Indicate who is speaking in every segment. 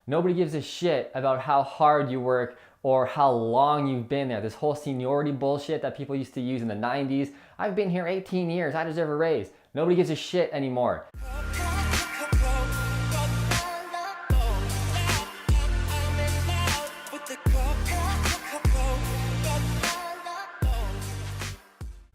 Speaker 1: Nobody gives a shit about how hard you work or how long you've been there. This whole seniority bullshit that people used to use in the 90s. I've been here 18 years, I deserve a raise. Nobody gives a shit anymore.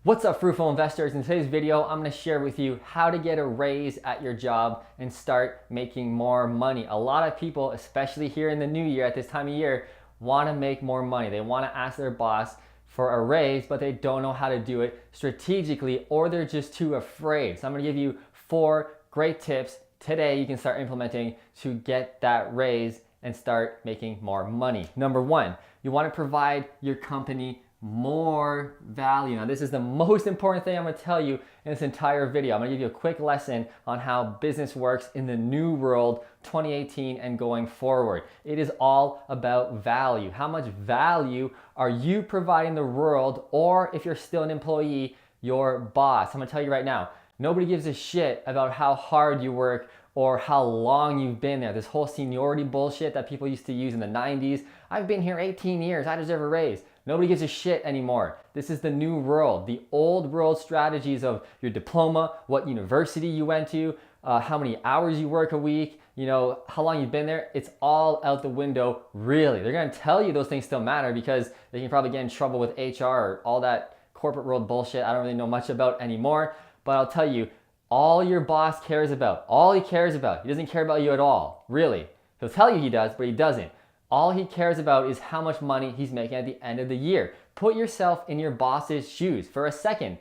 Speaker 1: What's up, fruitful investors? In today's video, I'm gonna share with you how to get a raise at your job and start making more money. A lot of people, especially here in the new year at this time of year, wanna make more money. They wanna ask their boss for a raise, but they don't know how to do it strategically, or they're just too afraid. So I'm gonna give you 4 great tips today you can start implementing to get that raise and start making more money. Number 1, you wanna provide your company more value. Now, this is the most important thing I'm going to tell you in this entire video. I'm going to give you a quick lesson on how business works in the new world, 2018 and going forward. It is all about value. How much value are you providing the world, or if you're still an employee, your boss? I'm going to tell you right now, nobody gives a shit about how hard you work or how long you've been there. This whole seniority bullshit that people used to use in the 90s. I've been here 18 years, I deserve a raise. Nobody gives a shit anymore. This is the new world. The old world strategies of your diploma, what university you went to, how many hours you work a week, how long you've been there, it's all out the window, really. They're gonna tell you those things still matter because they can probably get in trouble with HR or all that corporate world bullshit I don't really know much about anymore. But I'll tell you, all your boss cares about, all he cares about, he doesn't care about you at all, really. He'll tell you he does, but he doesn't. All he cares about is how much money he's making at the end of the year. Put yourself in your boss's shoes for a second.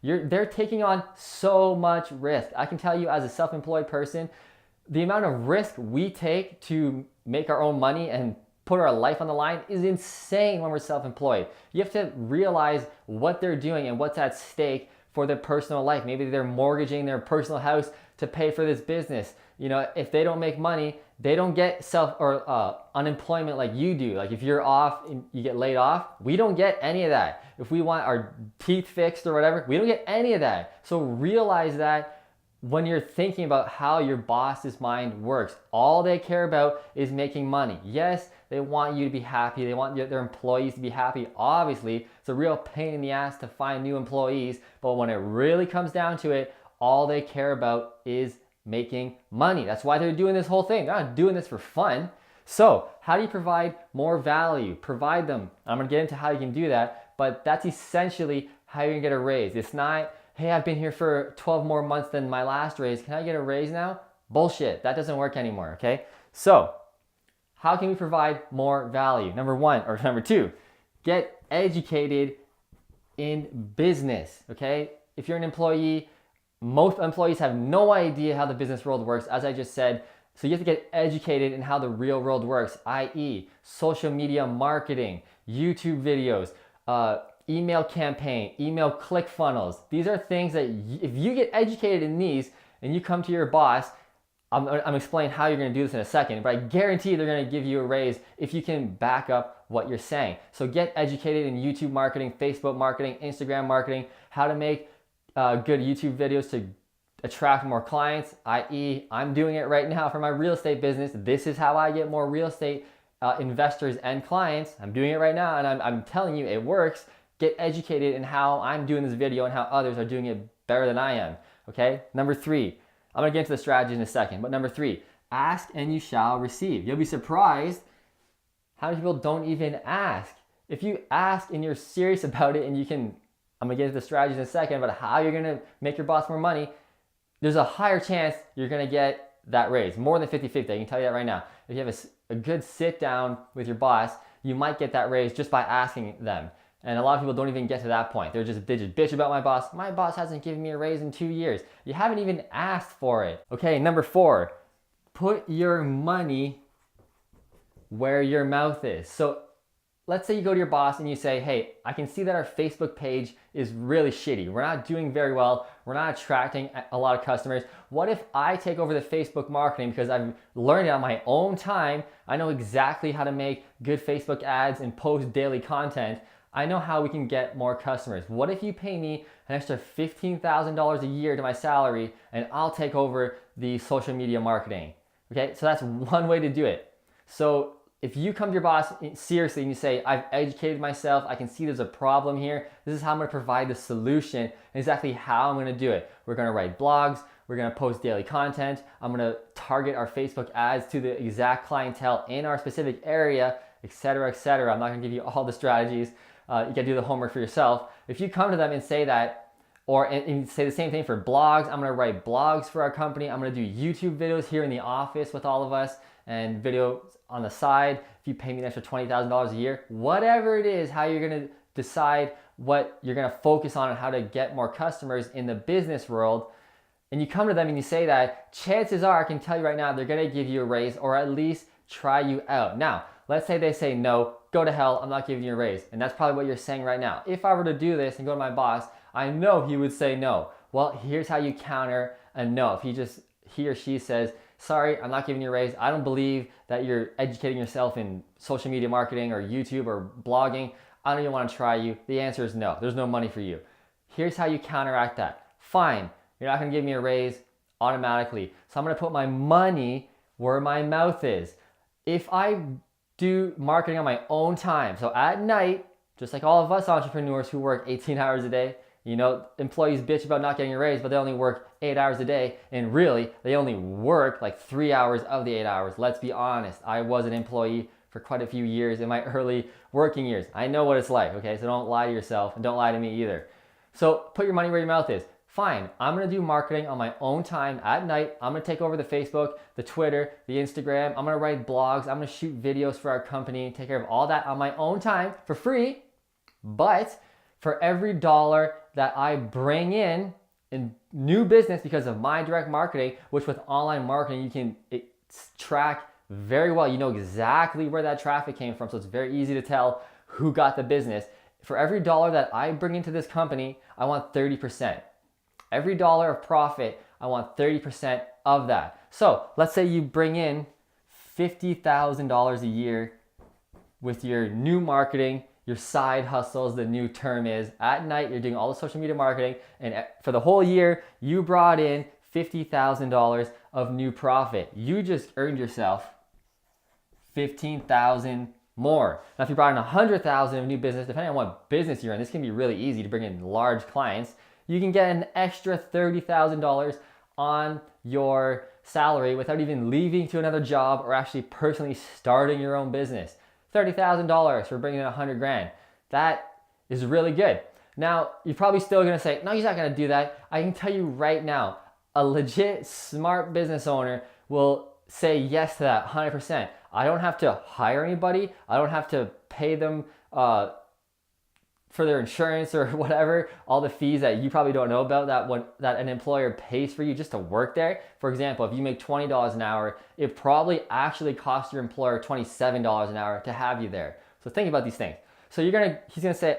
Speaker 1: They're taking on so much risk. I can tell you, as a self-employed person, the amount of risk we take to make our own money and put our life on the line is insane when we're self-employed. You have to realize what they're doing and what's at stake for their personal life. Maybe they're mortgaging their personal house to pay for this business. If they don't make money, they don't get unemployment like you do. Like if you're off and you get laid off, we don't get any of that. If we want our teeth fixed or whatever, we don't get any of that. So realize that when you're thinking about how your boss's mind works, all they care about is making money. Yes, they want you to be happy. They want their employees to be happy. Obviously, it's a real pain in the ass to find new employees, but when it really comes down to it, all they care about is making money. That's why they're doing this whole thing. They're not doing this for fun. So how do you provide more value? Provide them. I'm gonna get into how you can do that, but that's essentially how you're gonna get a raise. It's not, hey, I've been here for 12 more months than my last raise. Can I get a raise now? Bullshit, that doesn't work anymore, okay? So how can we provide more value? Number 2, get educated in business, okay? If you're an employee, most employees have no idea how the business world works, as I just said. So you have to get educated in how the real world works, i.e. social media marketing, YouTube videos, email campaign, email click funnels. These are things that if you get educated in these and you come to your boss, I'm explaining how you're gonna do this in a second, but I guarantee they're gonna give you a raise if you can back up what you're saying. So get educated in YouTube marketing, Facebook marketing, Instagram marketing, how to make good YouTube videos to attract more clients, i.e. I'm doing it right now for my real estate business. This is how I get more real estate investors and clients. I'm doing it right now, and I'm telling you it works. Get educated in how I'm doing this video and how others are doing it better than I am, okay? Number 3, I'm gonna get into the strategy in a second, but number 3, ask and you shall receive. You'll be surprised how many people don't even ask. If you ask and you're serious about it, and I'm gonna get into the strategies in a second about how you're gonna make your boss more money, there's a higher chance you're gonna get that raise, more than 50-50, I can tell you that right now. If you have a good sit down with your boss, you might get that raise just by asking them. And a lot of people don't even get to that point. They just bitch about my boss. My boss hasn't given me a raise in 2 years. You haven't even asked for it. Okay, number 4, put your money where your mouth is. So let's say you go to your boss and you say, hey, I can see that our Facebook page is really shitty. We're not doing very well. We're not attracting a lot of customers. What if I take over the Facebook marketing because I've learned it on my own time? I know exactly how to make good Facebook ads and post daily content. I know how we can get more customers. What if you pay me an extra $15,000 a year to my salary and I'll take over the social media marketing? Okay, so that's one way to do it. So if you come to your boss seriously and you say, I've educated myself, I can see there's a problem here, this is how I'm gonna provide the solution, and exactly how I'm gonna do it. We're gonna write blogs, we're gonna post daily content, I'm gonna target our Facebook ads to the exact clientele in our specific area, etc., etc. I'm not gonna give you all the strategies. You gotta do the homework for yourself. If you come to them and say that, and say the same thing for blogs, I'm gonna write blogs for our company, I'm gonna do YouTube videos here in the office with all of us, and videos on the side, if you pay me an extra $20,000 a year, whatever it is, how you're gonna decide what you're gonna focus on and how to get more customers in the business world, and you come to them and you say that, chances are, I can tell you right now, they're gonna give you a raise or at least try you out. Now, let's say they say no, go to hell, I'm not giving you a raise. And that's probably what you're saying right now. If I were to do this and go to my boss, I know he would say no. Well, here's how you counter a no. If he or she says, sorry, I'm not giving you a raise, I don't believe that you're educating yourself in social media marketing or YouTube or blogging, I don't even want to try you, the answer is no, there's no money for you. Here's how you counteract that. Fine, you're not gonna give me a raise automatically, so I'm gonna put my money where my mouth is. If I do marketing on my own time, so at night, just like all of us entrepreneurs who work 18 hours a day, you know, employees bitch about not getting a raise, but they only work 8 hours a day, and really, they only work like 3 hours of the 8 hours. Let's be honest, I was an employee for quite a few years in my early working years. I know what it's like, okay? So don't lie to yourself, and don't lie to me either. So put your money where your mouth is. Fine, I'm gonna do marketing on my own time at night. I'm gonna take over the Facebook, the Twitter, the Instagram. I'm gonna write blogs. I'm gonna shoot videos for our company, take care of all that on my own time for free. But for every dollar that I bring in new business because of my direct marketing, which with online marketing, you can track very well. You know exactly where that traffic came from. So it's very easy to tell who got the business. For every dollar that I bring into this company, I want 30%. Every dollar of profit, I want 30% of that. So let's say you bring in $50,000 a year with your new marketing, your side hustles, the new term is. At night, you're doing all the social media marketing, and for the whole year, you brought in $50,000 of new profit. You just earned yourself $15,000 more. Now, if you brought in $100,000 of new business, depending on what business you're in, this can be really easy to bring in large clients. You can get an extra $30,000 on your salary without even leaving to another job or actually personally starting your own business. $30,000 for bringing in 100 grand. That is really good. Now, you're probably still gonna say, no, he's not gonna do that. I can tell you right now, a legit smart business owner will say yes to that 100%. I don't have to hire anybody. I don't have to pay them for their insurance or whatever, all the fees that you probably don't know about that an employer pays for you just to work there. For example, if you make $20 an hour, it probably actually costs your employer $27 an hour to have you there. So think about these things. So he's gonna say,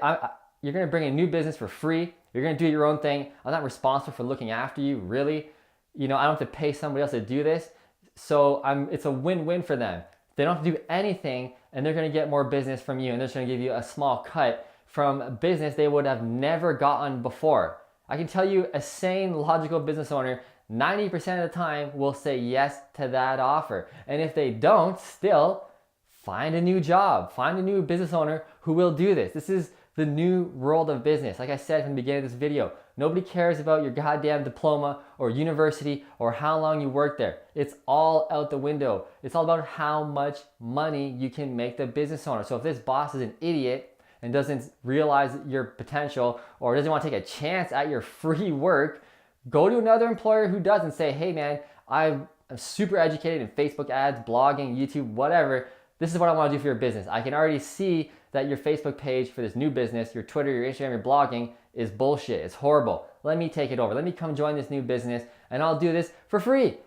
Speaker 1: you're gonna bring in new business for free. You're gonna do your own thing. I'm not responsible for looking after you, really. You know, I don't have to pay somebody else to do this. So it's a win-win for them. They don't have to do anything, and they're gonna get more business from you, and they're just gonna give you a small cut from business they would have never gotten before. I can tell you, a sane, logical business owner, 90% of the time will say yes to that offer. And if they don't, still find a new job, find a new business owner who will do this. This is the new world of business. Like I said from the beginning of this video, nobody cares about your goddamn diploma or university or how long you worked there. It's all out the window. It's all about how much money you can make the business owner. So if this boss is an idiot and doesn't realize your potential or doesn't want to take a chance at your free work, go to another employer who does and say, hey man, I'm super educated in Facebook ads, blogging, YouTube, whatever. This is what I want to do for your business. I can already see that your Facebook page for this new business, your Twitter, your Instagram, your blogging is bullshit. It's horrible. Let me take it over. Let me come join this new business and I'll do this for free.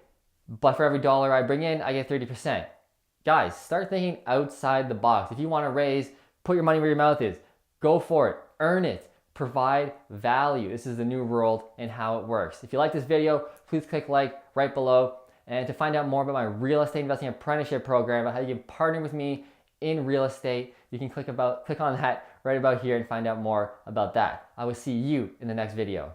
Speaker 1: But for every dollar I bring in, I get 30%. Guys, start thinking outside the box. If you want to raise, put your money where your mouth is. Go for it. Earn it. Provide value. This is the new world and how it works. If you like this video, please click like right below. And to find out more about my real estate investing apprenticeship program, about how you can partner with me in real estate, you can click on that right about here and find out more about that. I will see you in the next video.